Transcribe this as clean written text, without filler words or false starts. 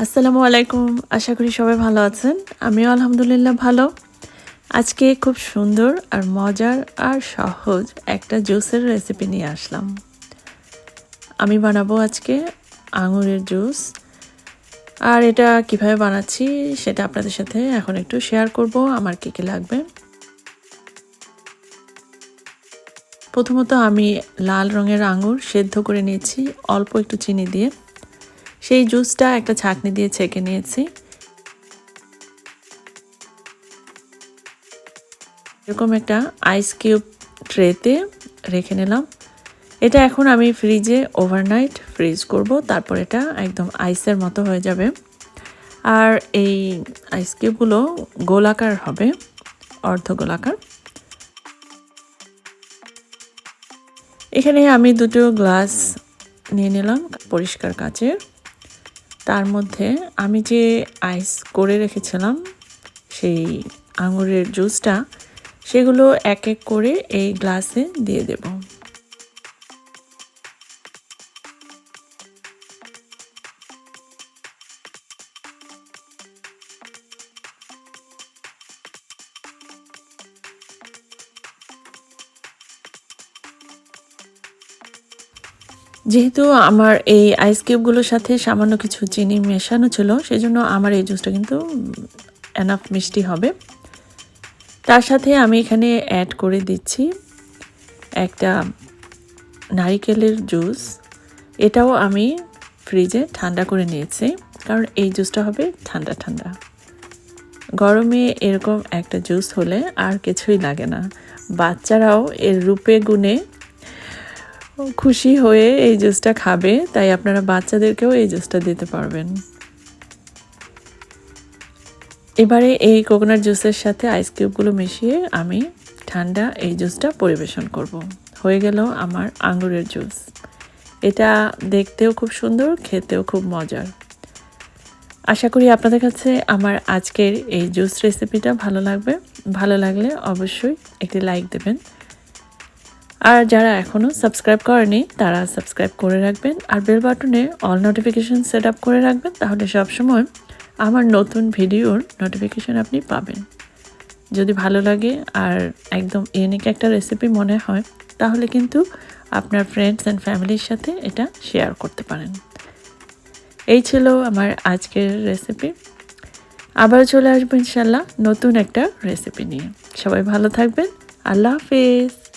আসসালামু আলাইকুম। আশা করি সবাই ভালো আছেন। আমিও আলহামদুলিল্লাহ ভালো। আজকে খুব সুন্দর আর মজার আর সহজ একটা জুসের রেসিপি নিয়ে আসলাম। আমি বানাবো আজকে আঙুরের জুস। আর এটা কিভাবে বানাচ্ছি সেটা আপনাদের সাথে এখন একটু শেয়ার করব আমার কী কী লাগবে। প্রথমত আমি লাল রঙের আঙুর সেদ্ধ করে নিয়েছি অল্প একটু চিনি দিয়ে। সেই জুসটা একটা ছাঁকনি দিয়ে ছেঁকে নিয়েছি। এরকম একটা আইস কিউব ট্রেতে রেখে নিলাম। এটা এখন আমি ফ্রিজে ওভারনাইট ফ্রিজ করব, তারপর এটা একদম আইসের মতো হয়ে যাবে। আর এই আইস কিউবগুলো গোলাকার হবে, অর্ধ গোলাকার। এখানে আমি দুটো গ্লাস নিয়ে নিলাম পরিষ্কার কাচের। তার মধ্যে আমি যে আইস করে রেখেছিলাম সেই আঙুরের জুসটা, সেগুলো এক এক করে এই গ্লাসে দিয়ে দেব। যেহেতু আমার এই আইস কিউবগুলোর সাথে সামান্য কিছু চিনি মেশানো ছিল, সেজন্য আমার এই জুসটা কিন্তু এনাফ মিষ্টি হবে। তার সাথে আমি এখানে অ্যাড করে দিচ্ছি একটা নারিকেলের জুস। এটাও আমি ফ্রিজে ঠান্ডা করে নিয়েছি, কারণ এই জুসটা হবে ঠান্ডা ঠান্ডা। গরমে এরকম একটা জুস হলে আর কিছুই লাগে না। বাচ্চারাও এর রূপে গুণে খুশি হয়ে এই জুসটা খাবে, তাই আপনারা বাচ্চাদেরকেও এই জুসটা দিতে পারবেন। এবারে এই কোকোনাট জুসের সাথে আইস কিউবগুলো মিশিয়ে আমি ঠান্ডা এই জুসটা পরিবেশন করব। হয়ে গেল আমার আঙ্গুরের জুস। এটা দেখতেও খুব সুন্দর, খেতেও খুব মজার। আশা করি আপনাদের কাছে আমার আজকের এই জুস রেসিপিটা ভালো লাগবে। ভালো লাগলে অবশ্যই একটি লাইক দেবেন। আর যারা এখনও সাবস্ক্রাইব করেনি তারা সাবস্ক্রাইব করে রাখবেন, আর বেল বাটনে অল নোটিফিকেশন সেট আপ করে রাখবেন, তাহলে সবসময় আমার নতুন ভিডিওর নোটিফিকেশন আপনি পাবেন। যদি ভালো লাগে আর একদম ইউনিক একটা রেসিপি মনে হয়, তাহলে কিন্তু আপনার ফ্রেন্ডস অ্যান্ড ফ্যামিলির সাথে এটা শেয়ার করতে পারেন। এই ছিল আমার আজকের রেসিপি। আবার চলে আসবো ইনশাল্লাহ নতুন একটা রেসিপি নিয়ে। সবাই ভালো থাকবেন। আল্লাহ হাফেজ।